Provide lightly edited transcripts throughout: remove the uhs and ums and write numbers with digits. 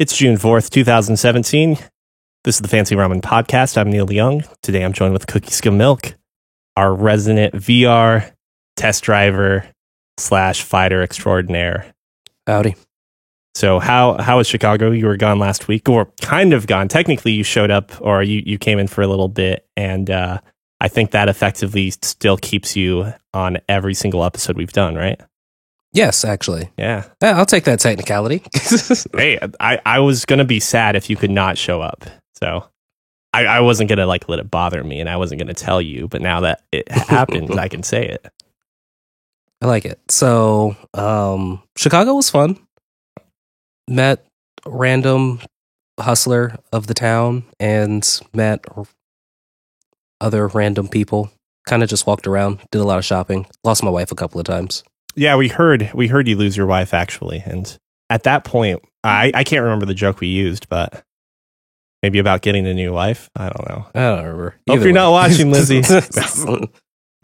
It's June 4th, 2017. This is the Fancy Ramen Podcast. I'm Neil Young. Today I'm joined with Cookie Skim Milk, our resident VR test driver / fighter extraordinaire. Howdy. So how was Chicago? You were gone last week, or kind of gone. Technically, you showed up, or you came in for a little bit, and I think that effectively still keeps you on every single episode we've done, right? Yes, actually. Yeah. I'll take that technicality. Hey, I was going to be sad if you could not show up. So I wasn't going to let it bother me, and I wasn't going to tell you. But now that it happened, I can say it. I like it. So Chicago was fun. Met a random hustler of the town and met other random people. Kind of just walked around, did a lot of shopping. Lost my wife a couple of times. Yeah, we heard you lose your wife, actually. And at that point, I can't remember the joke we used, but maybe about getting a new wife. I don't know. I don't remember. Hope you're not watching, Lizzie.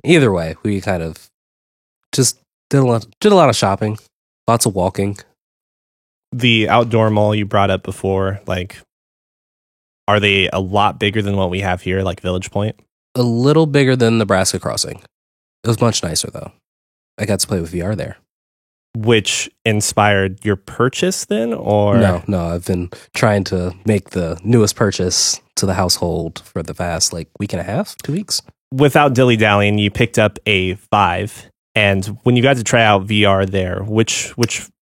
Either way, we kind of just did a lot of shopping, lots of walking. The outdoor mall you brought up before, are they a lot bigger than what we have here, like Village Point? A little bigger than Nebraska Crossing. It was much nicer, though. I got to play with VR there. Which inspired your purchase then, or? No, I've been trying to make the newest purchase to the household for the past, week and a half, 2 weeks. Without dilly-dallying, you picked up a Vive, and when you got to try out VR there, which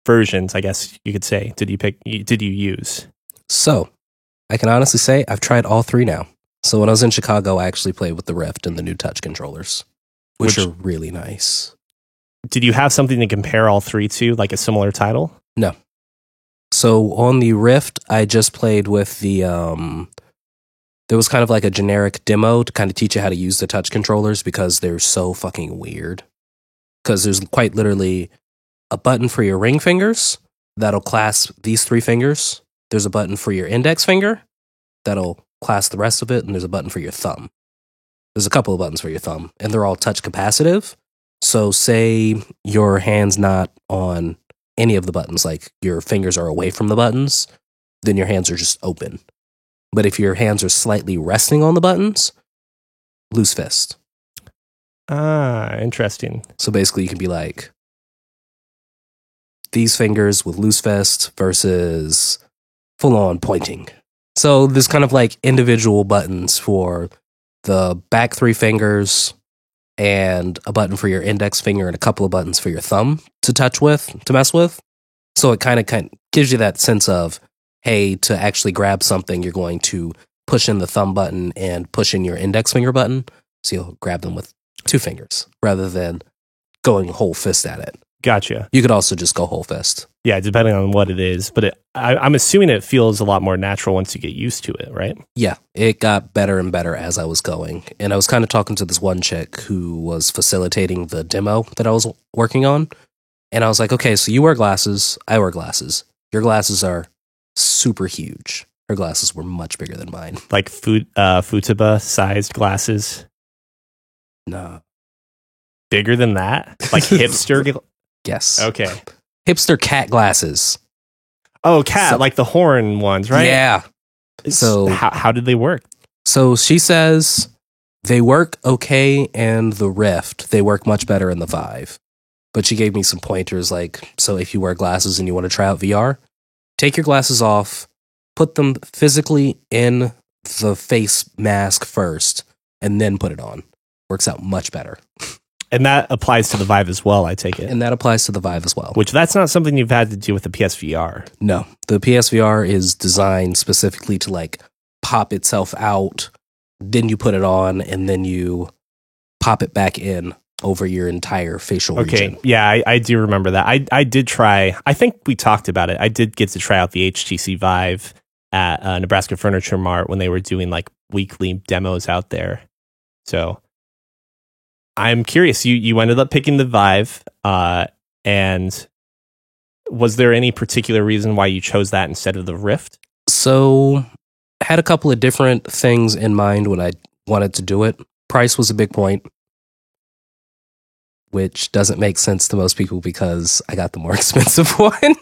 versions, I guess you could say, did you use? So, I can honestly say I've tried all three now. So when I was in Chicago, I actually played with the Rift and the new touch controllers, which are really nice. Did you have something to compare all three to, like a similar title? No. So on the Rift, I just played with the, there was kind of like a generic demo to kind of teach you how to use the touch controllers because they're so fucking weird. Because there's quite literally a button for your ring fingers that'll clasp these three fingers. There's a button for your index finger that'll clasp the rest of it, and there's a button for your thumb. There's a couple of buttons for your thumb, and they're all touch capacitive. So say your hand's not on any of the buttons, like your fingers are away from the buttons, then your hands are just open. But if your hands are slightly resting on the buttons, loose fist. Ah, interesting. So basically you can be like, these fingers with loose fist versus full-on pointing. So there's kind of like individual buttons for the back three fingers and a button for your index finger and a couple of buttons for your thumb to mess with. So it kind of gives you that sense of, hey, to actually grab something, you're going to push in the thumb button and push in your index finger button. So you'll grab them with two fingers rather than going whole fist at it. Gotcha. You could also just go whole fist. Yeah, depending on what it is. But I'm assuming it feels a lot more natural once you get used to it, right? Yeah, it got better and better as I was going. And I was kind of talking to this one chick who was facilitating the demo that I was working on. And I was like, okay, so you wear glasses. I wear glasses. Your glasses are super huge. Her glasses were much bigger than mine. Like Futaba-sized glasses? No. Bigger than that? Like hipster? Yes. Okay. Hipster cat glasses. Oh, cat, like the horn ones, right? Yeah. So how did they work? So she says they work okay in the Rift. They work much better in the Vive. But she gave me some pointers so if you wear glasses and you want to try out VR, take your glasses off, put them physically in the face mask first, and then put it on. Works out much better. And that applies to the Vive as well, I take it. And that applies to the Vive as well. Which that's not something you've had to do with the PSVR. No. The PSVR is designed specifically to pop itself out, then you put it on, and then you pop it back in over your entire facial region. Yeah, I do remember that. I did try, I think we talked about it. I did get to try out the HTC Vive at Nebraska Furniture Mart when they were doing weekly demos out there. So I'm curious. You ended up picking the Vive, and was there any particular reason why you chose that instead of the Rift? So, I had a couple of different things in mind when I wanted to do it. Price was a big point. which doesn't make sense to most people because I got the more expensive one.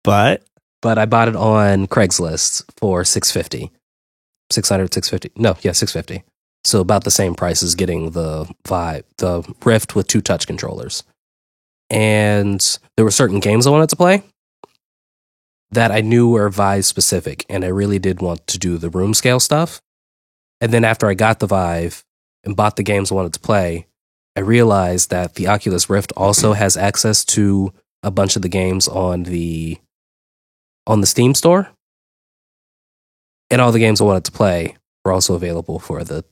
But but I bought it on Craigslist for $650. 650. No, yeah, $650. So about the same price as getting the Rift with 2 touch controllers. And there were certain games I wanted to play that I knew were Vive specific, and I really did want to do the room scale stuff. And then after I got the Vive and bought the games I wanted to play, I realized that the Oculus Rift also has access to a bunch of the games on the Steam store. And all the games I wanted to play were also available for the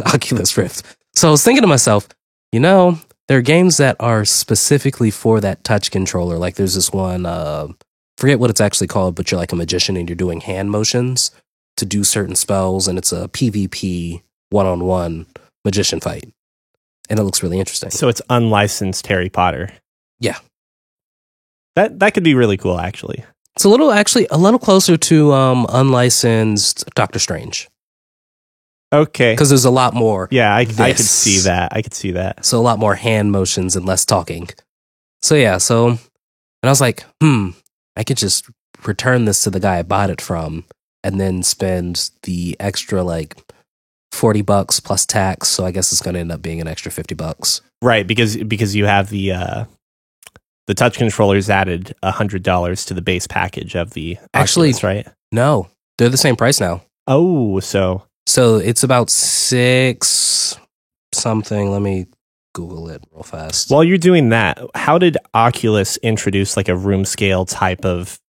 Oculus Rift. So I was thinking to myself, there are games that are specifically for that touch controller. Like there's this one, forget what it's actually called, but you're like a magician and you're doing hand motions to do certain spells, and it's a PvP one-on-one magician fight. And it looks really interesting. So it's unlicensed Harry Potter. Yeah. That could be really cool, actually. It's a little closer to unlicensed Doctor Strange. Okay. Because there's a lot more. Yeah, I could see that. So a lot more hand motions and less talking. So yeah, and I was like, I could just return this to the guy I bought it from and then spend the extra like $40 plus tax. So I guess it's going to end up being an extra $50. Right, because you have the touch controllers added $100 to the base package of the Oculus, right? No, they're the same price now. Oh, so it's about 6 something. Let me Google it real fast. While you're doing that, how did Oculus introduce like a room scale type of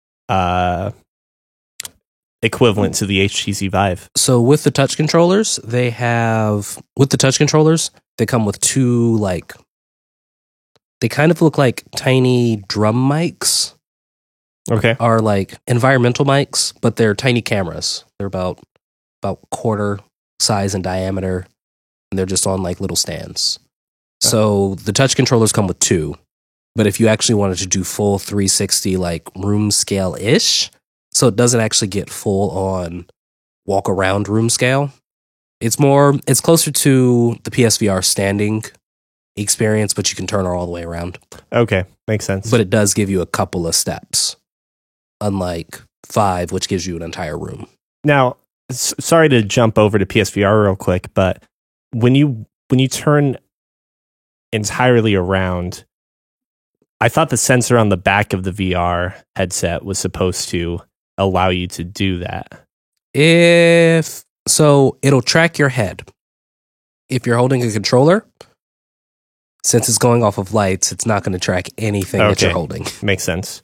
equivalent to the HTC Vive? So with the touch controllers, they come with 2 like, they kind of look like tiny drum mics. Okay. Are like environmental mics, but they're tiny cameras. They're about quarter size in diameter, and they're just on like little stands. So the touch controllers come with 2, but if you actually wanted to do full 360 like room scale ish, so it doesn't actually get full on walk around room scale. It's closer to the PSVR standing experience, but you can turn her all the way around. Okay, makes sense. But it does give you a couple of steps, unlike Vive, which gives you an entire room. Now, sorry to jump over to PSVR real quick, but when you turn entirely around, I thought the sensor on the back of the VR headset was supposed to allow you to do that. It'll track your head. If you're holding a controller, since it's going off of lights, it's not going to track anything that you're holding. Makes sense.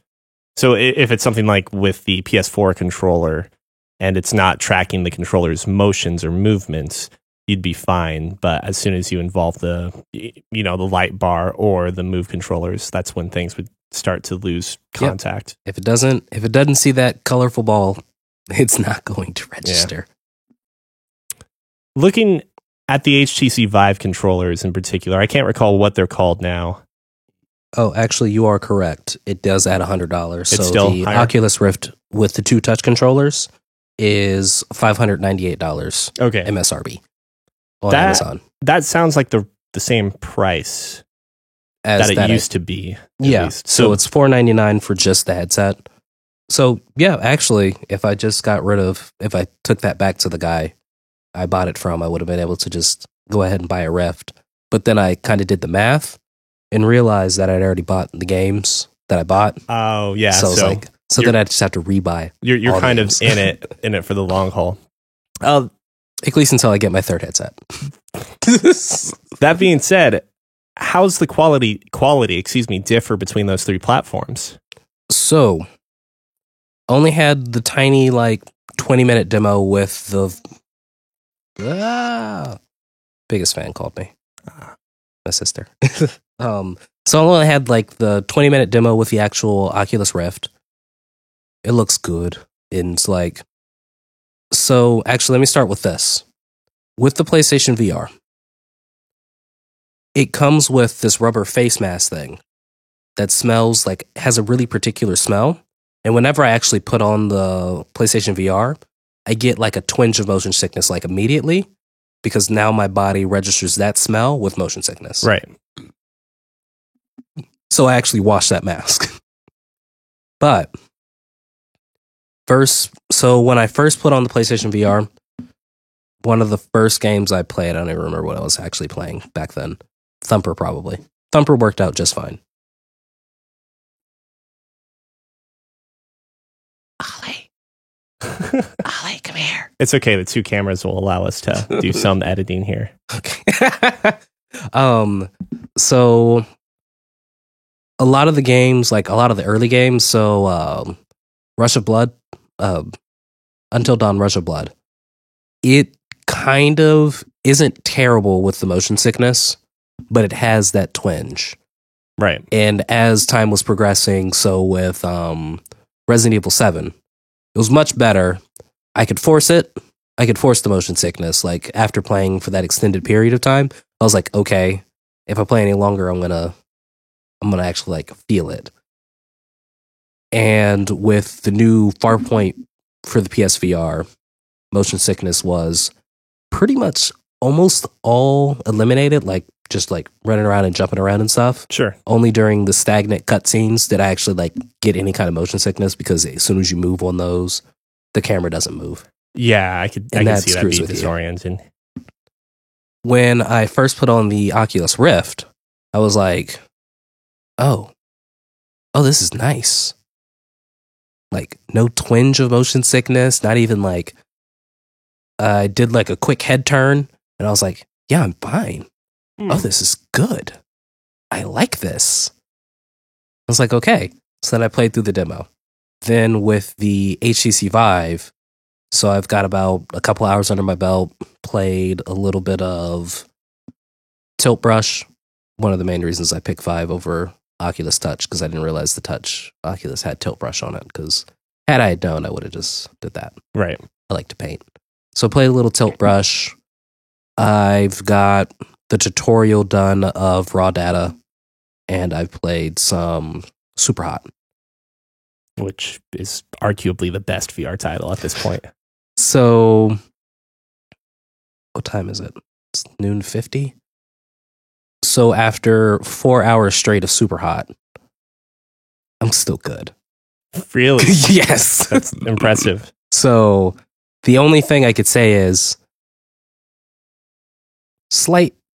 So if it's something like with the PS4 controller and it's not tracking the controller's motions or movements, you'd be fine. But as soon as you involve the light bar or the Move controllers, that's when things would start to lose contact. Yep. If it doesn't see that colorful ball, it's not going to register. Yeah. Looking at the HTC Vive controllers in particular, I can't recall what they're called now. Oh, actually, you are correct. It does add $100. It's still the higher? Oculus Rift with the 2 touch controllers is $598. Okay. MSRP on Amazon. That sounds like the same price As that it used to be. Yeah. Least. So it's $499 for just the headset. So yeah, actually, if I took that back to the guy I bought it from, I would have been able to just go ahead and buy a Rift. But then I kind of did the math and realized that I'd already bought the games that I bought. Oh yeah. So then I just have to rebuy. You're kind of in it for the long haul. At least until I get my 3rd headset. That being said, how's the quality, differ between those 3 platforms? So, only had the tiny 20-minute demo with the biggest fan called me. My sister. So I only had the 20-minute demo with the actual Oculus Rift. It looks good. And it's so actually, let me start with this. With the PlayStation VR, it comes with this rubber face mask thing that smells has a really particular smell. And whenever I actually put on the PlayStation VR, I get a twinge of motion sickness immediately, because now my body registers that smell with motion sickness. Right. So I actually washed that mask. But So when I first put on the PlayStation VR, one of the first games I played, I don't even remember what I was actually playing back then. Thumper, probably. Thumper worked out just fine. Ollie. Ollie, come here. It's okay. The two cameras will allow us to do some editing here. Okay. So a lot of the games, like a lot of the early games, so Rush of Blood, Until Dawn Rush of Blood, it kind of isn't terrible with the motion sickness, but it has that twinge. Right. And as time was progressing, so with Resident Evil 7, it was much better. I could force it. I could force the motion sickness. Like after playing for that extended period of time, I was like, okay, if I play any longer, I'm gonna actually like feel it. And with the new Farpoint for the PSVR, motion sickness was pretty much almost all eliminated, like just like running around and jumping around and stuff. Sure. Only during the stagnant cutscenes did I actually like get any kind of motion sickness, because as soon as you move on those, the camera doesn't move. Yeah, I could see that being disorienting. When I first put on the Oculus Rift, I was like, oh, this is nice. Like, no twinge of motion sickness, not even like, I did like a quick head turn, and I was like, yeah, I'm fine. Oh, this is good. I like this. I was like, okay. So then I played through the demo. Then with the HTC Vive, so I've got about a couple hours under my belt, played a little bit of Tilt Brush. One of the main reasons I picked Vive over Oculus Touch, because I didn't realize the Touch Oculus had Tilt Brush on it, because had I known, I would have just did that. Right. I like to paint. So I played a little Tilt Brush. I've got the tutorial done of Raw Data, and I've played some Super Hot, which is arguably the best VR title at this point. So, what time is it? It's noon 50. So after 4 hours straight of Super Hot, I'm still good. Really? Yes. That's impressive. So the only thing I could say is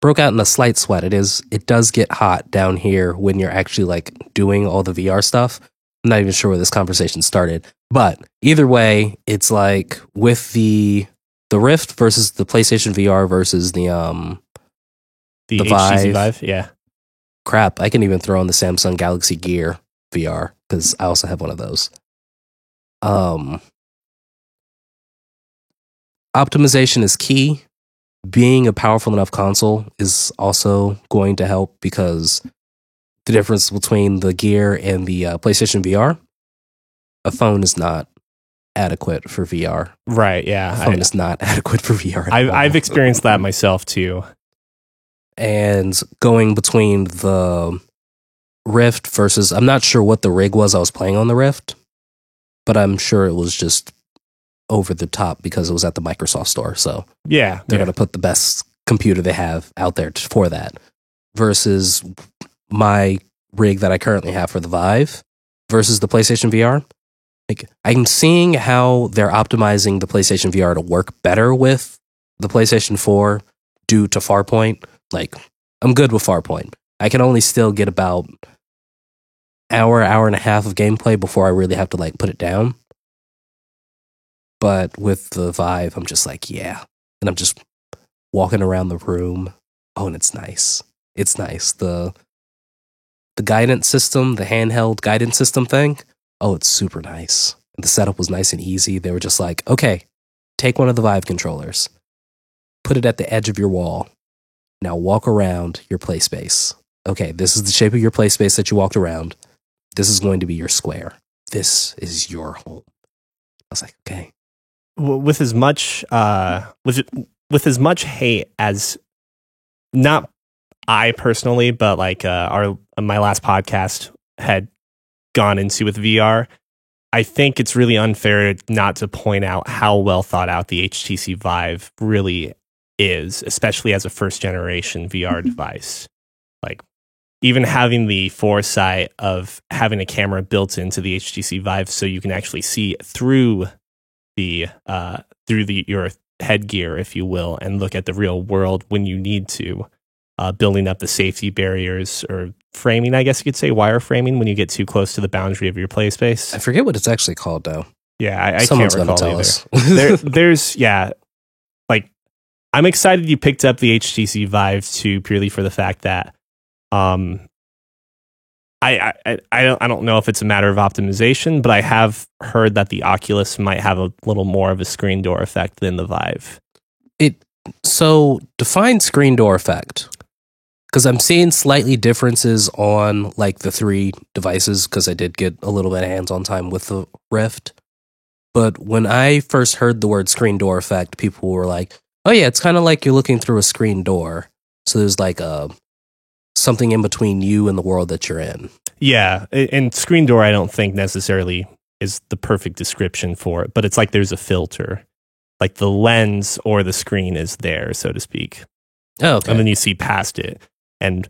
broke out in a slight sweat. It does get hot down here when you're actually like doing all the VR stuff. I'm not even sure where this conversation started, but either way, it's like with the Rift versus the PlayStation VR versus the HTC Vive. Yeah. Crap, I can even throw on the Samsung Galaxy Gear VR, because I also have one of those. Optimization is key. Being a powerful enough console is also going to help, because the difference between the Gear and the PlayStation VR, a phone is not adequate for VR. Right, yeah. A phone is not adequate for VR. I've experienced that myself too. And going between the Rift versus, I'm not sure what the rig was I was playing on the Rift, but I'm sure it was just over the top because it was at the Microsoft store. So yeah, they're going to put the best computer they have out there for that, versus my rig that I currently have for the Vive versus the PlayStation VR. Like, I'm seeing how they're optimizing the PlayStation VR to work better with the PlayStation 4 due to Farpoint. Like, I'm good with Farpoint. I can only still get about hour and a half of gameplay before I really have to like put it down. But with the Vive, I'm just like, yeah. And I'm just walking around the room. Oh, and it's nice. It's nice. The guidance system, the handheld guidance system thing, oh, it's super nice. And the setup was nice and easy. They were just like, okay, take one of the Vive controllers, put it at the edge of your wall. Now walk around your play space. Okay, this is the shape of your play space that you walked around. This is going to be your square. This is your home. I was like, okay. With as much with as much hate as, not I personally, but like my last podcast had gone into with VR, I think it's really unfair not to point out how well thought out the HTC Vive really is, especially as a first generation VR device. Like, even having the foresight of having a camera built into the HTC Vive so you can actually see through your headgear, if you will, and look at the real world when you need to, building up the safety barriers or framing, I guess you could say, wireframing when you get too close to the boundary of your play space. I forget what it's actually called, though. Yeah, I Someone's can't recall gonna tell either. us. There's like, I'm excited you picked up the HTC Vive 2 purely for the fact that I don't know if it's a matter of optimization, but I have heard that the Oculus might have a little more of a screen door effect than the Vive. So define screen door effect, because I'm seeing slightly differences on like the three devices, because I did get a little bit of hands-on time with the Rift. But when I first heard the word screen door effect, people were like, "Oh yeah, it's kind of like you're looking through a screen door." So there's like something in between you and the world that you're in. Yeah, and screen door I don't think necessarily is the perfect description for it, but it's like there's a filter. Like the lens or the screen is there, so to speak. Oh, okay. And then you see past it. And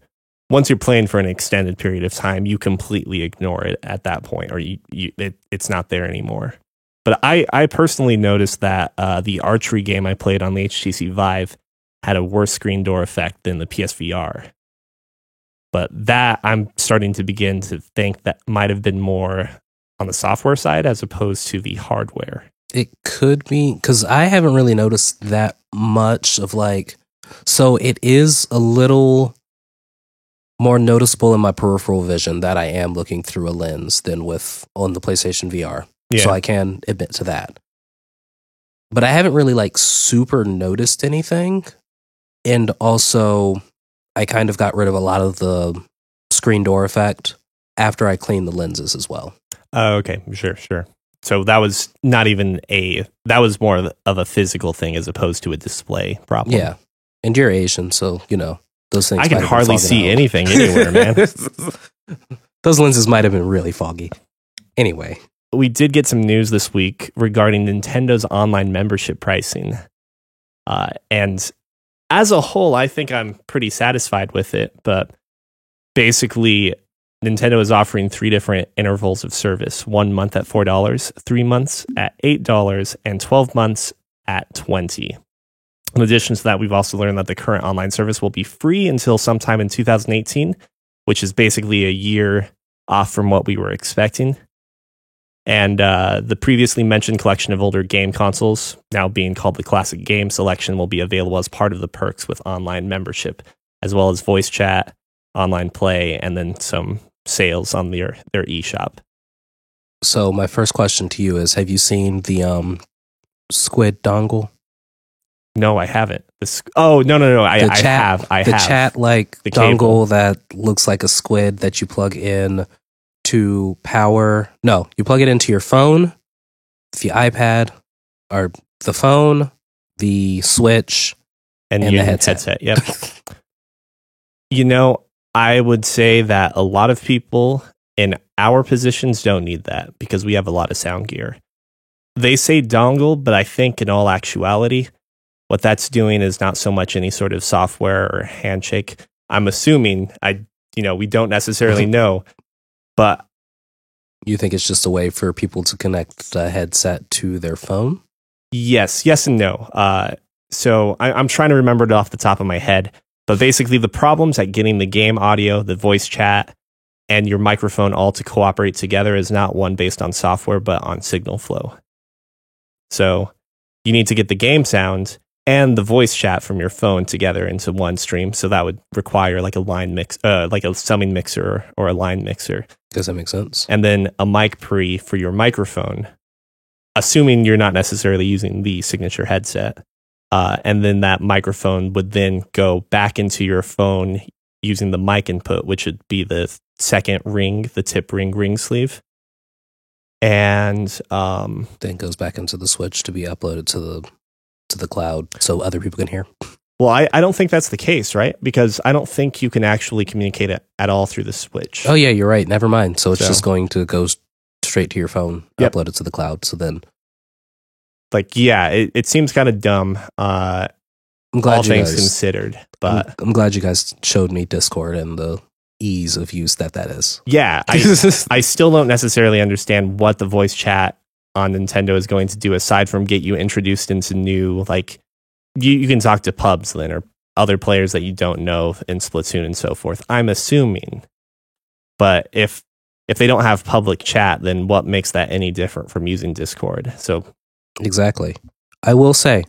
once you're playing for an extended period of time, you completely ignore it at that point, or it's not there anymore. But I personally noticed that the archery game I played on the HTC Vive had a worse screen door effect than the PSVR. But that I'm starting to begin to think that might have been more on the software side as opposed to the hardware. It could be, because I haven't really noticed that much of like, so it is a little more noticeable in my peripheral vision that I am looking through a lens than on the PlayStation VR. Yeah. So I can admit to that. But I haven't really like super noticed anything. And also, I kind of got rid of a lot of the screen door effect after I cleaned the lenses as well. Oh, okay. Sure. So that was not even that was more of a physical thing as opposed to a display problem. Yeah. And you're Asian, so, those things. I can hardly see anything anywhere, man. Those lenses might have been really foggy. Anyway. We did get some news this week regarding Nintendo's online membership pricing. And as a whole, I think I'm pretty satisfied with it. But basically, Nintendo is offering 3 different intervals of service: 1 month at $4, 3 months at $8, and 12 months at $20. In addition to that, we've also learned that the current online service will be free until sometime in 2018, which is basically a year off from what we were expecting. And the previously mentioned collection of older game consoles, now being called the Classic Game Selection, will be available as part of the perks with online membership, as well as voice chat, online play, and then some sales on their eShop. So my first question to you is, have you seen the Squid dongle? No, I haven't. No. I have. The chat like the dongle cable that looks like a squid that you plug in to power. No, you plug it into your phone, the iPad, or the phone, the Switch, and the headset. Yep. I would say that a lot of people in our positions don't need that because we have a lot of sound gear. They say dongle, but I think in all actuality, what that's doing is not so much any sort of software or handshake. I'm assuming we don't necessarily know, but you think it's just a way for people to connect the headset to their phone? Yes and no. So I'm trying to remember it off the top of my head. But basically, the problems at getting the game audio, the voice chat, and your microphone all to cooperate together is not one based on software, but on signal flow. So you need to get the game sound and the voice chat from your phone together into one stream. So that would require like a line mix, like a summing mixer or a line mixer. Does that make sense? And then a mic pre for your microphone, assuming you're not necessarily using the signature headset. And then that microphone would then go back into your phone using the mic input, which would be the second ring, the tip ring sleeve. And then goes back into the Switch to be uploaded to the cloud so other people can hear. Well, I don't think that's the case, right? Because I don't think you can actually communicate it at all through the Switch. Oh, yeah, you're right. Never mind. So it's just going to go straight to your phone, upload it to the cloud. So then... it seems kind of dumb, I'm glad all things considered. But I'm glad you guys showed me Discord and the ease of use that is. Yeah, I still don't necessarily understand what the voice chat on Nintendo is going to do aside from get you introduced into new, like, you can talk to pubs then or other players that you don't know in Splatoon and so forth, I'm assuming. But if they don't have public chat, then what makes that any different from using Discord? So exactly. I will say,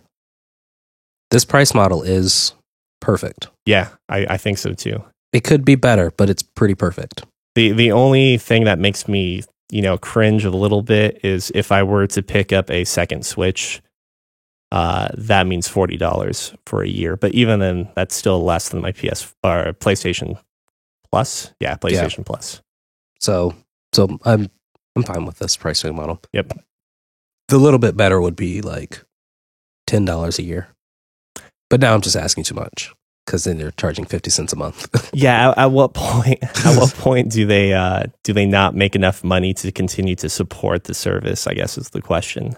this price model is perfect. Yeah, I think so too. It could be better, but it's pretty perfect. The only thing that makes me, cringe a little bit is if I were to pick up a second Switch, that means $40 for a year. But even then, that's still less than my PlayStation Plus. Yeah, PlayStation Plus. So I'm fine with this pricing model. Yep. The little bit better would be like $10 a year. But now I'm just asking too much because then they're charging 50 cents a month. Yeah. At what point? At what point do they not make enough money to continue to support the service? I guess is the question.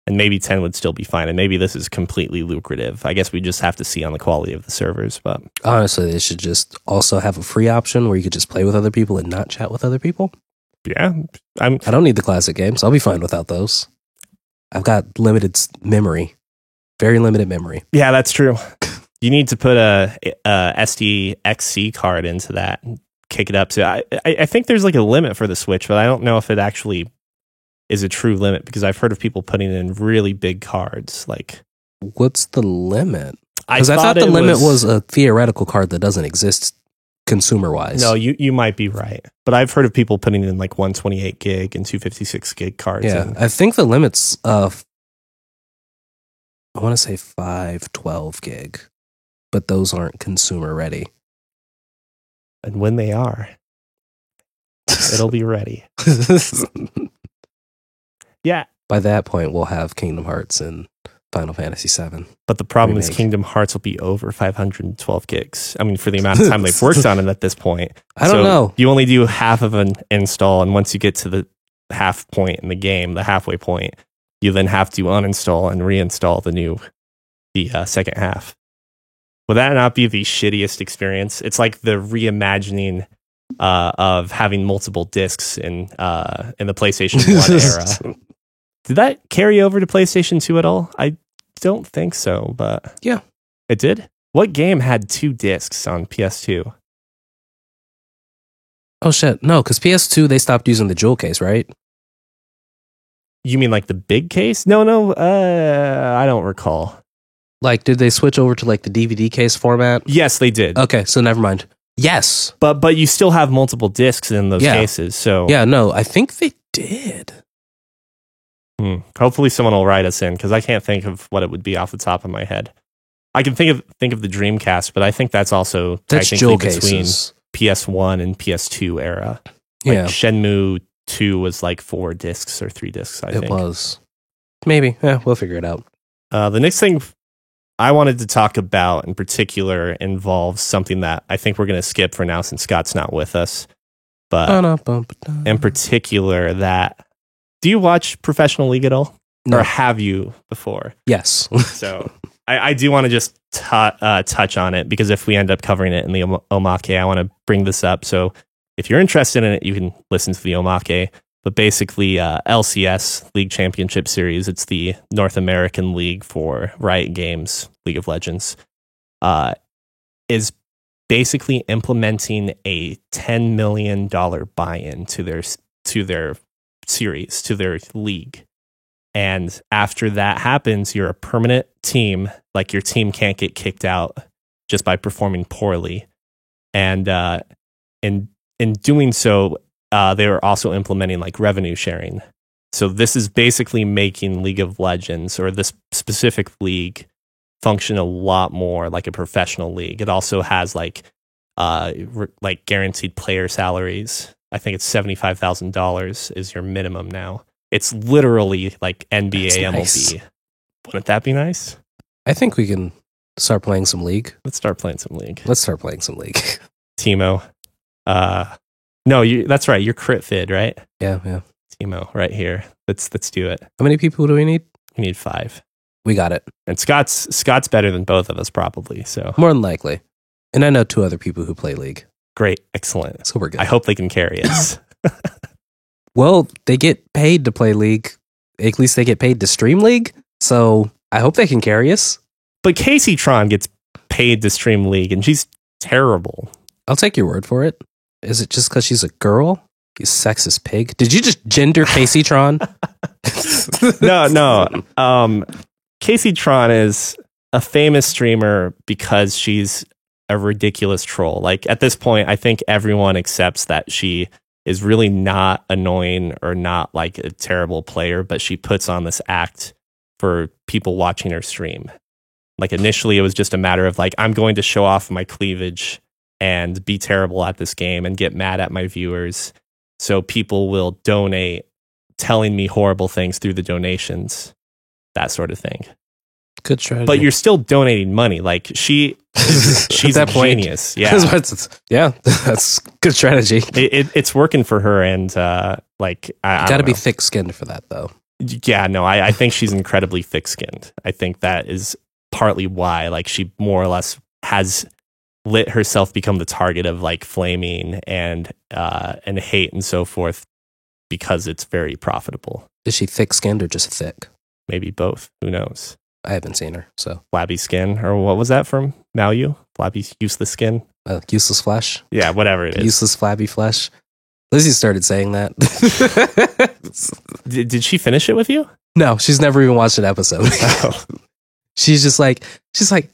And maybe 10 would still be fine. And maybe this is completely lucrative. I guess we just have to see on the quality of the servers. But honestly, they should just also have a free option where you could just play with other people and not chat with other people. Yeah. I don't need the classic games. I'll be fine without those. I've got limited memory. Very limited memory. Yeah, that's true. You need to put a SDXC card into that and kick it up. So I think there's like a limit for the Switch, but I don't know if it actually is a true limit because I've heard of people putting in really big cards. Like, what's the limit? Because I thought the limit was a theoretical card that doesn't exist consumer wise. No, you might be right, but I've heard of people putting in like 128 gig and 256 gig cards. Yeah, I think the limit's I want to say 512 gig, but those aren't consumer ready. And when they are, it'll be ready. Yeah. By that point, we'll have Kingdom Hearts and Final Fantasy VII. But the problem is Kingdom Hearts will be over 512 gigs. I mean, for the amount of time they've worked on it at this point. I don't know. You only do half of an install, and once you get to the half point in the game, the halfway point, you then have to uninstall and reinstall the second half. Would that not be the shittiest experience? It's like the reimagining of having multiple discs in the PlayStation 1 era. Did that carry over to PlayStation 2 at all? I don't think so, but yeah, it did. What game had 2 discs on PS2? Oh shit, no, because PS2 they stopped using the jewel case, right? You mean like the big case? No, I don't recall. Like, did they switch over to like the DVD case format? Yes, they did. Okay, so never mind. Yes, but you still have multiple discs in those cases. So yeah, no, I think they did. Hopefully, someone will write us in because I can't think of what it would be off the top of my head. I can think of the Dreamcast, but I think that's also technically between PS1 and PS2 era. Like Shenmue 2 was like 4 discs or 3 discs. I think it was. Maybe. Yeah, we'll figure it out. The next thing I wanted to talk about in particular involves something that I think we're going to skip for now since Scott's not with us. But in particular, do you watch Professional League at all? No. Or have you before? Yes. So I do want to just touch on it because if we end up covering it in the Omake, I want to bring this up. So if you're interested in it, you can listen to the Omake. But basically, LCS, League Championship Series, it's the North American League for Riot Games, League of Legends, is basically implementing a $10 million buy-in to their series, to their league. And after that happens, you're a permanent team. Like, your team can't get kicked out just by performing poorly. And in doing so, they were also implementing like revenue sharing. So this is basically making League of Legends, or this specific league, function a lot more like a professional league. It also has like guaranteed player salaries. I think it's $75,000 is your minimum now. It's literally like NBA, MLB. Nice. Wouldn't that be nice? I think we can start playing some League. Let's start playing some League. Teemo. No, that's right. You're Crit Fid, right? Yeah. Teemo, right here. Let's do it. How many people do we need? We need 5. We got it. And Scott's better than both of us, probably. So more than likely. And I know 2 other people who play League. Great. Excellent. So we're good. I hope they can carry us. Well, they get paid to play League. At least they get paid to stream League. So I hope they can carry us. But Casey Tron gets paid to stream League, and she's terrible. I'll take your word for it. Is it just because she's a girl? You sexist pig. Did you just gender Casey Tron? No. Casey Tron is a famous streamer because she's a ridiculous troll. Like, at this point, I think everyone accepts that she is really not annoying or not like a terrible player, but she puts on this act for people watching her stream. Like, initially, it was just a matter of like, I'm going to show off my cleavage and be terrible at this game and get mad at my viewers. So people will donate, telling me horrible things through the donations, that sort of thing. Good strategy. But you're still donating money. Like, she's a genius. Yeah. Yeah, that's good strategy. It's working for her. And like, I got to be thick skinned for that, though. Yeah, no, I think she's incredibly thick skinned. I think that is partly why, like, she more or less has let herself become the target of like flaming and hate and so forth, because it's very profitable. Is she thick skinned or just thick? Maybe both. Who knows? I haven't seen her, so. Flabby skin, or what was that from? Malu? Flabby useless skin? Useless flesh? Yeah, whatever it is. Useless flabby flesh. Lizzie started saying that. Did she finish it with you? No, she's never even watched an episode. Oh. She's like,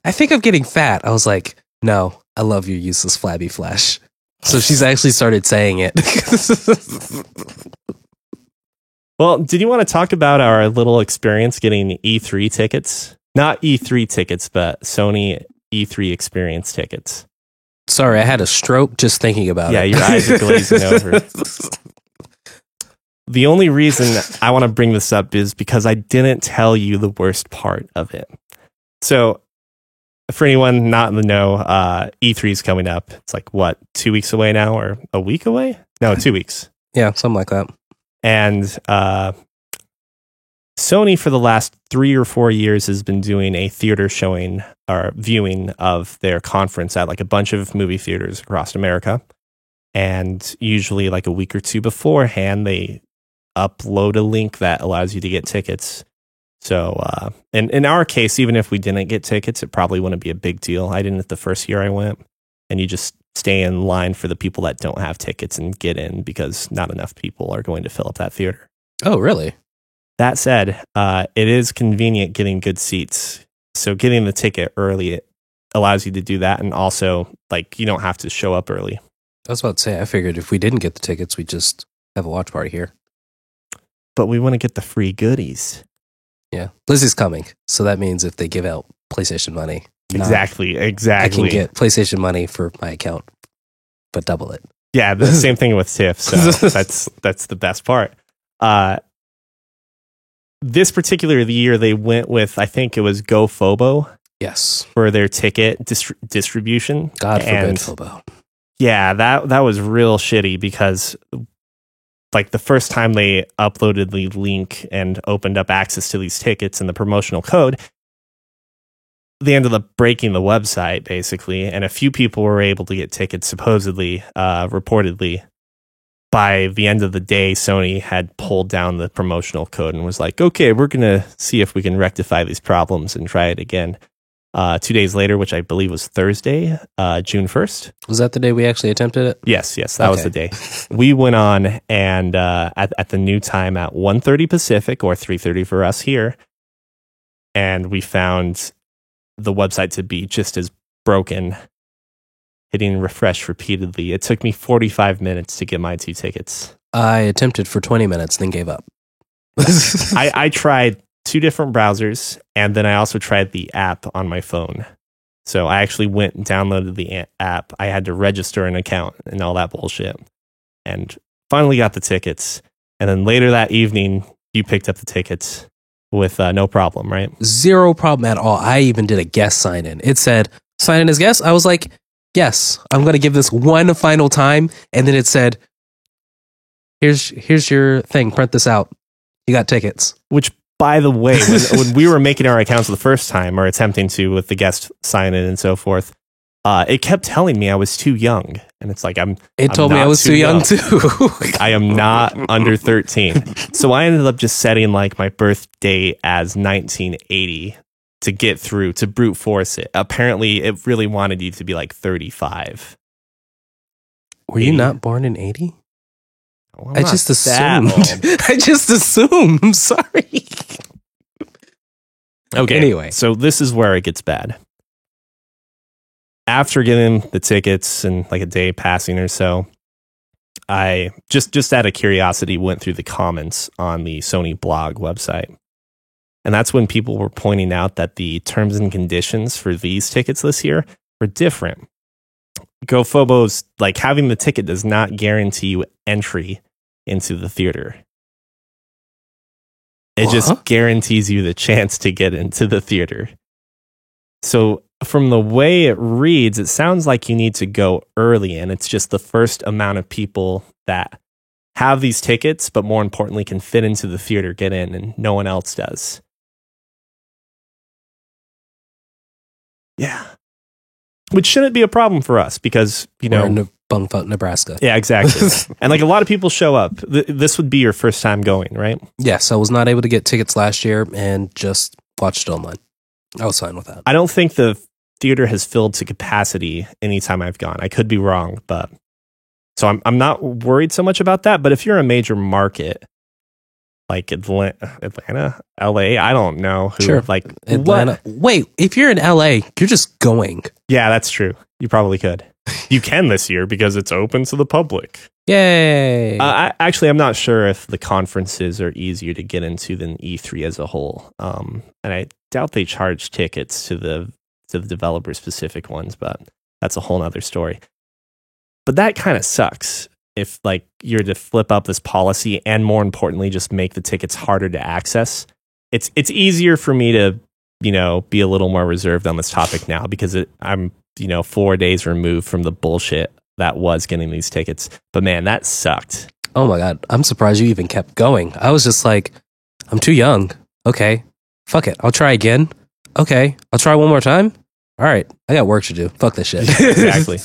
I think I'm getting fat. I was like, no, I love your useless flabby flesh. So she's actually started saying it. Well, did you want to talk about our little experience getting E3 tickets? Not E3 tickets, but Sony E3 experience tickets. Sorry, I had a stroke just thinking about it. Yeah, your eyes are glazing over. The only reason I want to bring this up is because I didn't tell you the worst part of it. So, for anyone not in the know, E3 is coming up. It's like, what, 2 weeks away now, or a week away? No, 2 weeks. Yeah, something like that. And Sony, for the last 3 or 4 years, has been doing a theater showing or viewing of their conference at like a bunch of movie theaters across America. And usually, like a week or two beforehand, they upload a link that allows you to get tickets. So, in our case, even if we didn't get tickets, it probably wouldn't be a big deal. I didn't the first year I went, and you just stay in line for the people that don't have tickets and get in because not enough people are going to fill up that theater. Oh, really? That said, it is convenient getting good seats. So getting the ticket early, it allows you to do that. And also, like, you don't have to show up early. I was about to say, I figured if we didn't get the tickets, we'd just have a watch party here. But we want to get the free goodies. Yeah. Lizzie's coming. So that means if they give out PlayStation money. Exactly. I can get PlayStation money for my account, but double it. Yeah, the same thing with TIFF. So that's the best part. This particular year, they went with, I think it was GoFobo. Yes. For their ticket distribution. God forbid Fobo. Yeah, that was real shitty because, like, the first time they uploaded the link and opened up access to these tickets and the promotional code, they ended up breaking the website, basically, and a few people were able to get tickets, supposedly, reportedly. By the end of the day, Sony had pulled down the promotional code and was like, okay, we're going to see if we can rectify these problems and try it again. 2 days later, which I believe was Thursday, June 1st. Was that the day we actually attempted it? Yes, that was the day. We went on and at the new time at 1:30 Pacific or 3:30 for us here, and we found the website to be just as broken, hitting refresh repeatedly. It took me 45 minutes to get my 2 tickets. I attempted for 20 minutes, then gave up. I tried 2 different browsers, and then I also tried the app on my phone. So I actually went and downloaded the app. I had to register an account and all that bullshit. And finally got the tickets. And then later that evening, you picked up the tickets with no problem, right? Zero problem at all. I even did a guest sign in. It said, sign in as guest. I was like, yes, I'm going to give this one final time. And then it said, here's your thing. Print this out. You got tickets. Which, by the way, when we were making our accounts the first time or attempting to with the guest sign in and so forth, it kept telling me I was too young. And it's like, It I'm told me I not was too young too. I am not under 13. So I ended up just setting like my birth date as 1980 to get through, to brute force it. Apparently, it really wanted you to be like 35. Were you not born in 80? Well, I not just that assumed. old. I just assumed. I'm sorry. Okay. Anyway. So this is where it gets bad. After getting the tickets and like a day passing or so, I just out of curiosity went through the comments on the Sony blog website. And that's when people were pointing out that the terms and conditions for these tickets this year were different. GoFobo's, like, having the ticket does not guarantee you entry into the theater. It just guarantees you the chance to get into the theater. So from the way it reads, it sounds like you need to go early, and it's just the first amount of people that have these tickets, but more importantly, can fit into the theater, get in, and no one else does. Yeah. Which shouldn't be a problem for us because, you know... We're in Bumfuck, Nebraska. Yeah, exactly. And like a lot of people show up. This would be your first time going, right? Yes, I was not able to get tickets last year and just watched it online. I was fine with that. I don't think the theater has filled to capacity anytime I've gone. I could be wrong, but... So I'm not worried so much about that. But if you're a major market, like Atlanta, LA, I don't know who. Sure. Like Atlanta. What? Wait, if you're in LA, you're just going. Yeah, that's true. You probably could. You can this year because it's open to the public. Yay! I'm not sure if the conferences are easier to get into than E3 as a whole. And I doubt they charge tickets to the developer specific ones, but that's a whole nother story. But that kind of sucks if like you're to flip up this policy and more importantly, just make the tickets harder to access. It's easier for me to, you know, be a little more reserved on this topic now because I'm, you know, 4 days removed from the bullshit that was getting these tickets. But man, that sucked. Oh my God. I'm surprised you even kept going. I was just like, I'm too young. Okay. Fuck it. I'll try again. Okay. I'll try one more time. All right. I got work to do. Fuck this shit. Exactly.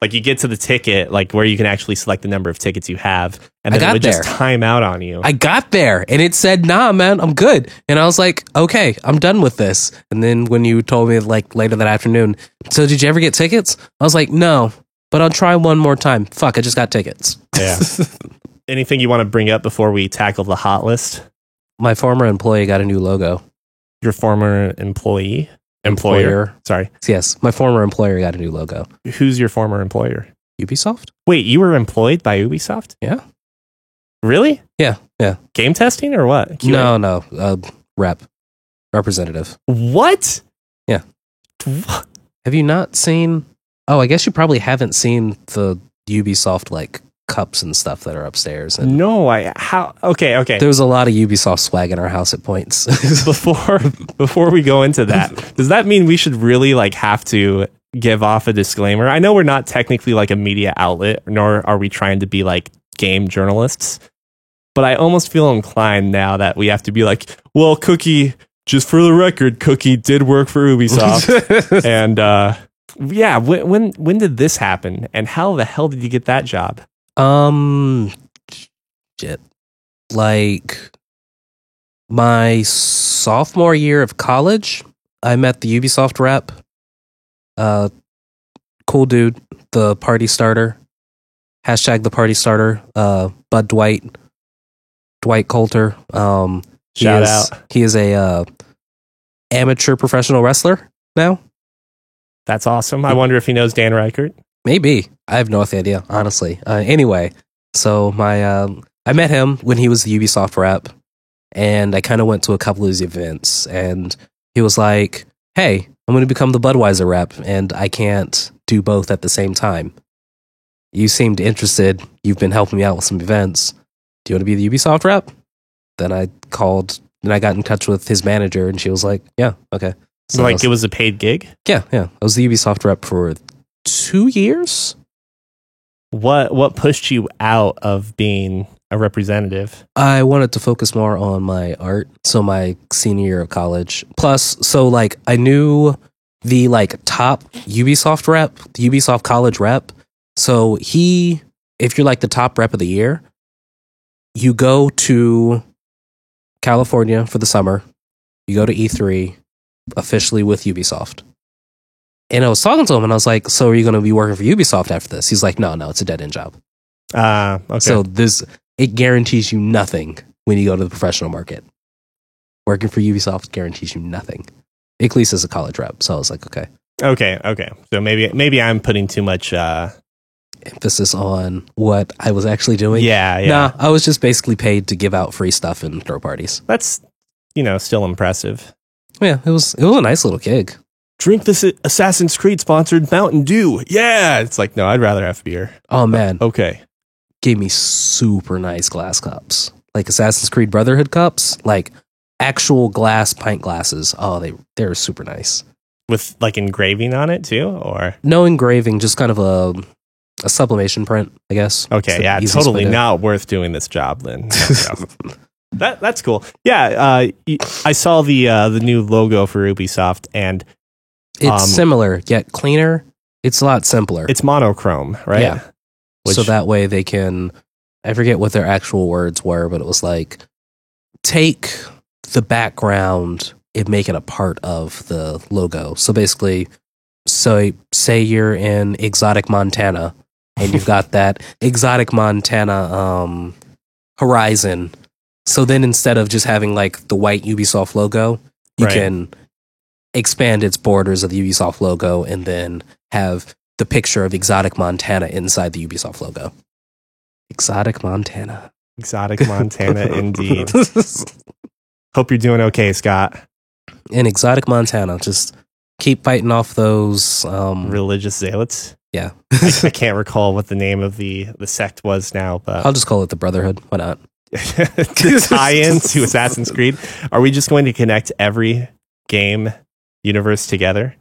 Like you get to the ticket, like where you can actually select the number of tickets you have, and then it would just time out on you. I got there and it said, nah, man, I'm good. And I was like, okay, I'm done with this. And then when you told me like later that afternoon, so did you ever get tickets? I was like, no, but I'll try one more time. Fuck, I just got tickets. Yeah. Anything you want to bring up before we tackle the hot list? My former employee got a new logo. Your former employee? Employer. Sorry. Yes, my former employer got a new logo. Who's your former employer? Ubisoft? Wait, you were employed by Ubisoft? Yeah. Really? Yeah. Game testing or what? QA? No. Representative. What? Yeah. What? Have you not seen... Oh, I guess you probably haven't seen the Ubisoft, like, cups and stuff that are upstairs. And no, okay. There was a lot of Ubisoft swag in our house at points. Before we go into that, does that mean we should really, like, have to give off a disclaimer? I know we're not technically, like, a media outlet, nor are we trying to be, like, game journalists, but I almost feel inclined now that we have to be like, well, Cookie, just for the record, Cookie did work for Ubisoft. And yeah, when did this happen? And how the hell did you get that job? Shit. Like my sophomore year of college, I met the Ubisoft rep. Cool dude, the party starter. Hashtag the party starter. Bud Dwight Coulter. Shout out. He is a amateur professional wrestler now. That's awesome. I wonder if he knows Dan Reichert. Maybe. I have no idea, honestly. Anyway, so I met him when he was the Ubisoft rep, and I kind of went to a couple of his events, and he was like, hey, I'm going to become the Budweiser rep, and I can't do both at the same time. You seemed interested. You've been helping me out with some events. Do you want to be the Ubisoft rep? Then I got in touch with his manager, and she was like, yeah, okay. So like, it was a paid gig? Yeah. I was the Ubisoft rep for 2 years. What pushed you out of being a representative? I wanted to focus more on my art. So my senior year of college. Plus, so like I knew the like top Ubisoft rep, the Ubisoft college rep, So if you're like the top rep of the year, you go to California for the summer. You go to E3 officially with Ubisoft. And I was talking to him and I was like, so are you going to be working for Ubisoft after this? He's like, no, it's a dead end job. Okay. So it guarantees you nothing when you go to the professional market. Working for Ubisoft guarantees you nothing. At least as a college rep. So I was like, okay. Okay. So maybe I'm putting too much emphasis on what I was actually doing. Yeah. Nah, I was just basically paid to give out free stuff and throw parties. That's, still impressive. Yeah, it was a nice little gig. Drink this Assassin's Creed sponsored Mountain Dew. Yeah. It's like, no, I'd rather have beer. Oh, man. Okay. Gave me super nice glass cups. Like Assassin's Creed Brotherhood cups. Like actual glass pint glasses. Oh, they're super nice. With like engraving on it too? Or no engraving, just kind of a sublimation print, I guess. Okay, yeah, totally not worth doing this job then. That's cool. Yeah, I saw the new logo for Ubisoft, and it's similar yet cleaner. It's a lot simpler. It's monochrome, right? Yeah. So that way they can. I forget what their actual words were, but it was like take the background and make it a part of the logo. So basically, say you're in exotic Montana. And you've got that exotic Montana horizon. So then instead of just having like the white Ubisoft logo, you can expand its borders of the Ubisoft logo and then have the picture of exotic Montana inside the Ubisoft logo. Exotic Montana. Exotic Montana, indeed. Hope you're doing okay, Scott. In exotic Montana, just keep fighting off those religious zealots. Yeah. I can't recall what the name of the sect was now, but I'll just call it the Brotherhood. Why not? To tie in to Assassin's Creed, are we just going to connect every game universe together?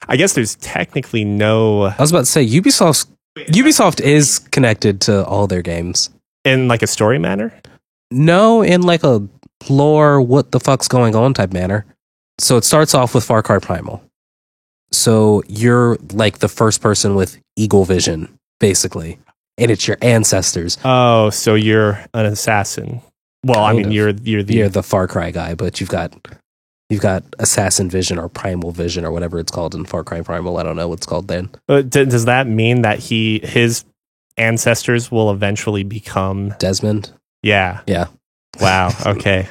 I guess there's technically no. I was about to say Ubisoft is connected to all their games in like a story manner. No, in like a lore, what the fuck's going on type manner. So it starts off with Far Cry Primal. So you're like the first person with eagle vision, basically, and it's your ancestors. Oh, so you're an assassin. Well, I mean, you're the Far Cry guy, but you've got assassin vision or primal vision or whatever it's called in Far Cry Primal. I don't know what it's called then. Does that mean that his ancestors will eventually become Desmond? Yeah. Wow. Okay.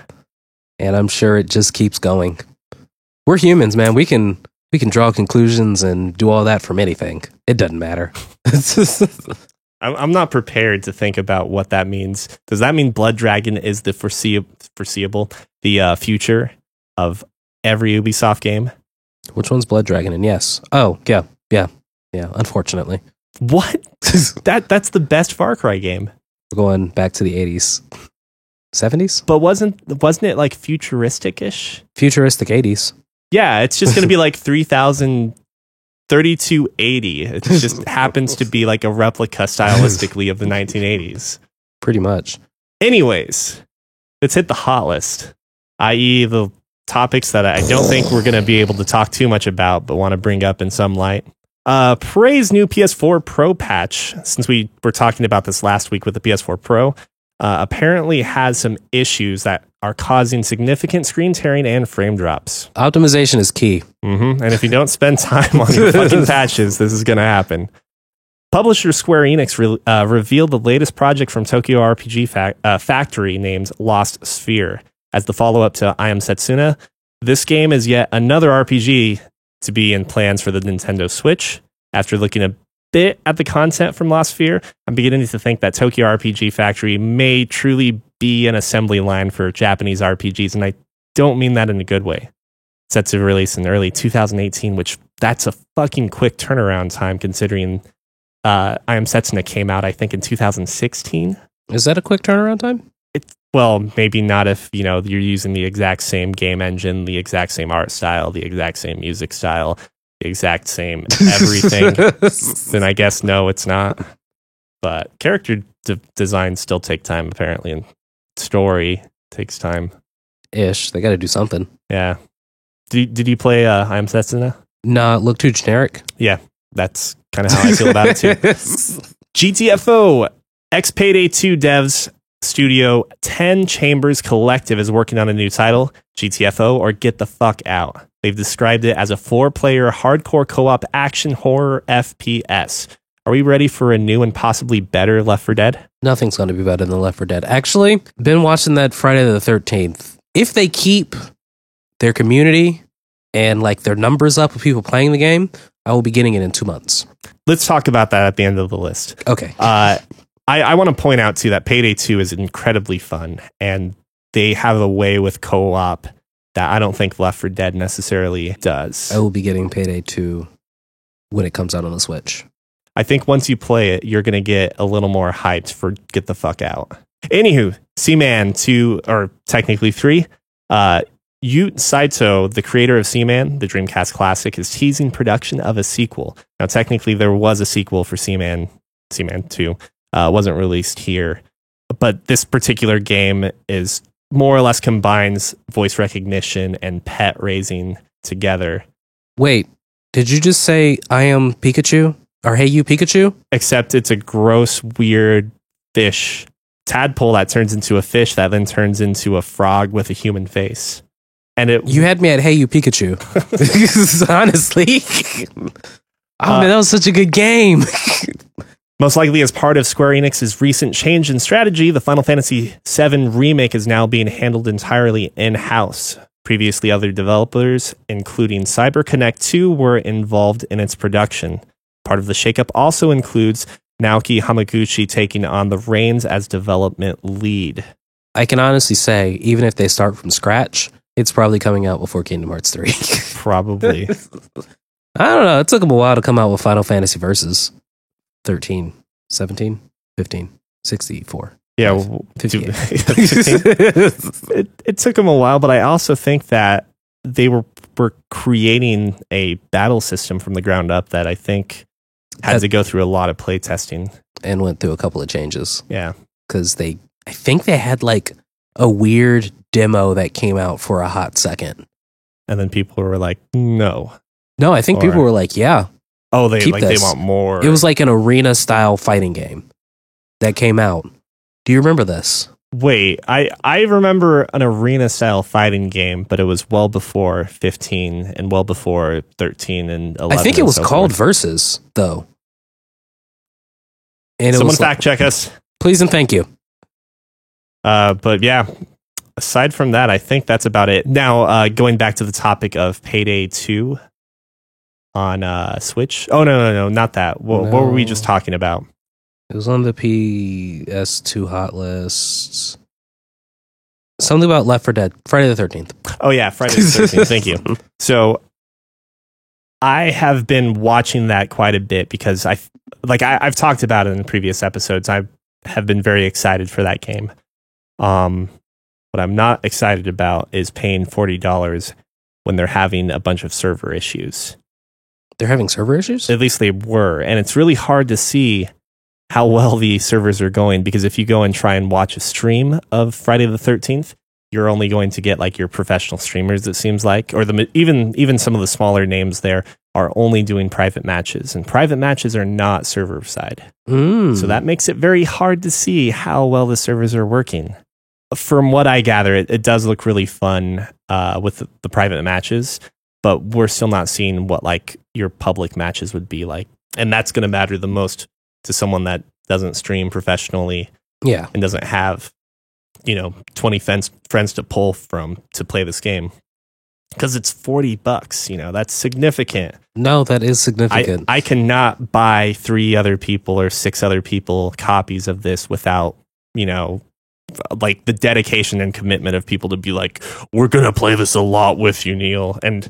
And I'm sure it just keeps going. We're humans, man. We can draw conclusions and do all that from anything. It doesn't matter. I'm not prepared to think about what that means. Does that mean Blood Dragon is the foreseeable, the future of every Ubisoft game? Which one's Blood Dragon? And yes. Oh, yeah. Unfortunately. What? That's the best Far Cry game. We're going back to the 80s. 70s? But wasn't it like futuristic-ish? Futuristic 80s. Yeah, it's just going to be like 3280. It just happens to be like a replica stylistically of the 1980s. Pretty much. Anyways, let's hit the hot list, i.e. the topics that I don't think we're going to be able to talk too much about, but want to bring up in some light. Praise new PS4 Pro patch, since we were talking about this last week with the PS4 Pro, apparently has some issues that are causing significant screen tearing and frame drops. Optimization is key. And if you don't spend time on your fucking patches, this is going to happen. Publisher Square Enix revealed the latest project from Tokyo RPG Factory named Lost Sphere as the follow-up to I Am Setsuna. This game is yet another RPG to be in plans for the Nintendo Switch. After looking a bit at the content from Lost Sphere, I'm beginning to think that Tokyo RPG Factory may truly be an assembly line for Japanese RPGs, and I don't mean that in a good way. Set to release in early 2018, which that's a fucking quick turnaround time considering I Am Setsuna came out, I think, in 2016. Is that a quick turnaround time? Well, maybe not if, you're using the exact same game engine, the exact same art style, the exact same music style, the exact same everything. Then I guess no, it's not. But character designs still take time, apparently, and story takes time. Ish. They got to do something. Yeah. Did you play I Am Setsuna? Nah, it looked too generic. Yeah. That's kind of how I feel about it too. GTFO, ex-Payday 2 devs studio 10 Chambers Collective is working on a new title, GTFO, or Get the Fuck Out. They've described it as a 4-player hardcore co-op action horror FPS. Are we ready for a new and possibly better Left 4 Dead? Nothing's going to be better than Left 4 Dead. Actually, been watching that Friday the 13th. If they keep their community and like their numbers up of people playing the game, I will be getting it in 2 months. Let's talk about that at the end of the list. Okay. I want to point out too that Payday 2 is incredibly fun, and they have a way with co-op that I don't think Left 4 Dead necessarily does. I will be getting Payday 2 when it comes out on the Switch. I think once you play it, you're going to get a little more hyped for Get the Fuck Out. Anywho, Seaman 2, or technically 3, Yu Saito, the creator of Seaman, the Dreamcast classic, is teasing production of a sequel. Now, technically, there was a sequel for Seaman 2. Wasn't released here. But this particular game is more or less combines voice recognition and pet raising together. Wait, did you just say I am Pikachu? Or Hey You Pikachu? Except it's a gross, weird fish tadpole that turns into a fish that then turns into a frog with a human face. And you had me at Hey You Pikachu. Honestly. Oh man, that was such a good game. Most likely as part of Square Enix's recent change in strategy, the Final Fantasy VII Remake is now being handled entirely in-house. Previously, other developers, including CyberConnect 2, were involved in its production. Part of the shakeup also includes Naoki Hamaguchi taking on the reins as development lead. I can honestly say, even if they start from scratch, it's probably coming out before Kingdom Hearts 3. Probably. I don't know. It took them a while to come out with Final Fantasy Versus 13, 17, 15, 64. Yeah, 58. It took them a while, but I also think that they were creating a battle system from the ground up that I think had to go through a lot of play testing. And went through a couple of changes. Yeah. Because I think they had like a weird demo that came out for a hot second. And then people were like, no. No, I think people were like, yeah. Oh, they want more. It was like an arena style fighting game that came out. Do you remember this? Wait, I remember an arena style fighting game, but it was well before 15 and well before 13 and 11. I think it was called Versus, though. And someone fact check us. Please and thank you. But yeah, aside from that, I think that's about it. Now, going back to the topic of Payday 2 on Switch. Oh, no, not that. What were we just talking about? It was on the PS2 hot lists. Something about Left 4 Dead. Friday the 13th. Oh, yeah, Friday the 13th. Thank you. So I have been watching that quite a bit because I've talked about it in previous episodes. I have been very excited for that game. What I'm not excited about is paying $40 when they're having a bunch of server issues. They're having server issues? At least they were. And it's really hard to see how well the servers are going, because if you go and try and watch a stream of Friday the 13th, you're only going to get like your professional streamers, it seems like, or even some of the smaller names there are only doing private matches, and private matches are not server side. So that makes it very hard to see how well the servers are working. From what I gather, it does look really fun with the private matches, but we're still not seeing what like your public matches would be like. And that's going to matter the most to someone that doesn't stream professionally, and doesn't have 20 friends to pull from to play this game, because it's $40. That's significant. No, that is significant. I cannot buy 3 other people or 6 other people copies of this without like the dedication and commitment of people to be like, we're gonna play this a lot with you, Neil. And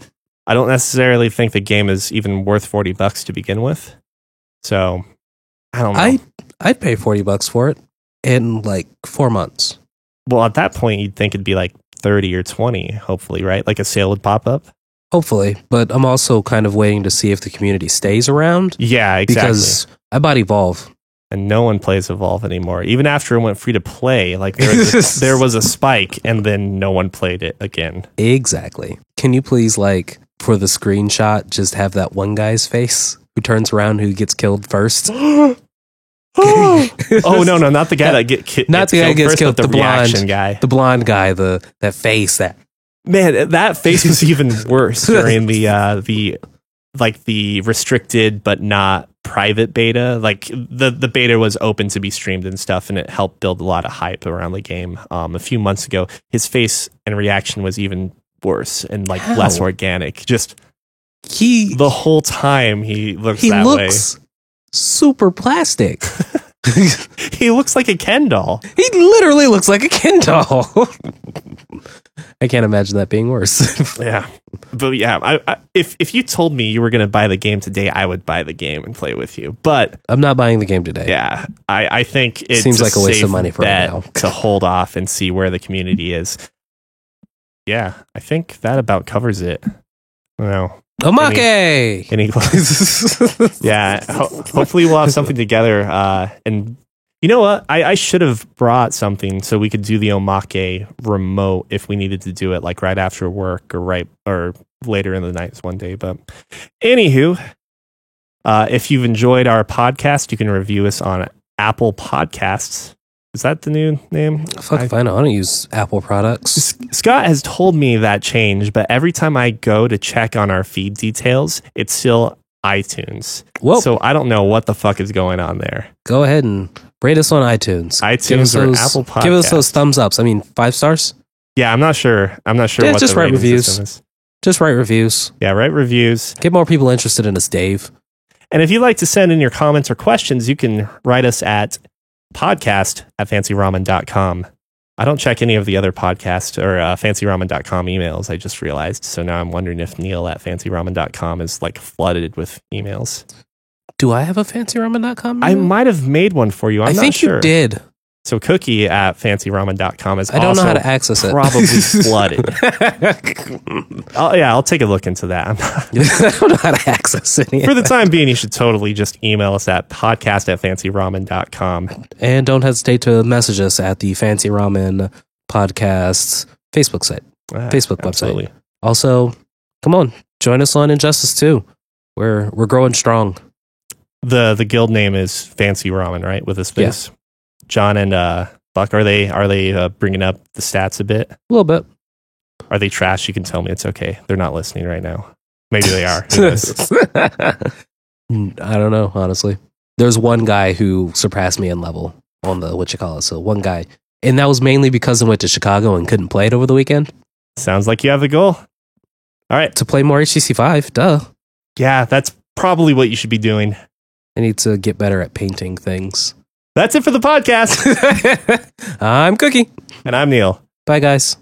I don't necessarily think the game is even worth $40 to begin with. So I don't know. I'd pay $40 for it in like 4 months. Well, at that point, you'd think it'd be like 30 or 20, hopefully, right? Like a sale would pop up. Hopefully, but I'm also kind of waiting to see if the community stays around. Yeah, exactly. Because I bought Evolve. And no one plays Evolve anymore. Even after it went free to play, like there was a spike, and then no one played it again. Exactly. Can you please, like, for the screenshot, just have that one guy's face who turns around who gets killed first. Oh no, not the guy that gets killed. Not the guy who gets killed. The reaction the blonde guy, that face, that man, that face was even worse during the restricted but not private beta. Like the beta was open to be streamed and stuff, and it helped build a lot of hype around the game. A few months ago, his face and reaction was even worse and like less organic. Just the whole time he looks super plastic. He looks like a Ken doll. He literally looks like a Ken doll. I can't imagine that being worse. Yeah, but yeah, if you told me you were going to buy the game today, I would buy the game and play with you. But I'm not buying the game today. Yeah, I think it seems like a waste of money for right now to hold off and see where the community is. Yeah, I think that about covers it. No. Omake! Yeah, hopefully we'll have something together. And you know what? I should have brought something so we could do the Omake remote if we needed to do it like right after work or later in the nights one day. But anywho, if you've enjoyed our podcast, you can review us on Apple Podcasts. Is that the new name? Fuck if I know. I don't use Apple products. Scott has told me that changed, but every time I go to check on our feed details, it's still iTunes. Whoa. So I don't know what the fuck is going on there. Go ahead and rate us on iTunes. iTunes or Apple Podcasts. Give us those thumbs ups. I mean, 5 stars? Yeah, I'm not sure. Yeah, what just the write rating reviews. system is. Just write reviews. Yeah, write reviews. Get more people interested in us, Dave. And if you'd like to send in your comments or questions, you can write us at podcast@fancyramen.com. I don't check any of the other podcast or fancyramen.com emails, I just realized. So now I'm wondering if Neil at fancyramen.com is like flooded with emails. Do I have a fancyramen.com email? I might have made one for you. I'm not think sure. You did. So Cookie at fancyramen.com is I don't know how to access it. Probably flooded. I'll take a look into that. I don't know how to access it. For the time being, you should totally just email us at podcast@fancyramen.com. And don't hesitate to message us at the Fancy Ramen Podcast Facebook site, Facebook absolutely. website. Also, come on, join us on Injustice 2. We're growing strong. The guild name is Fancy Ramen, right? With a space. Yeah. John and Buck, are they bringing up the stats a bit? A little bit. Are they trash? You can tell me. It's okay. They're not listening right now. Maybe they are. I don't know, honestly. There's one guy who surpassed me in level on the So one guy. And that was mainly because I went to Chicago and couldn't play it over the weekend. Sounds like you have a goal. All right. To play more HTC 5, duh. Yeah, that's probably what you should be doing. I need to get better at painting things. That's it for the podcast. I'm Cookie. And I'm Neil. Bye, guys.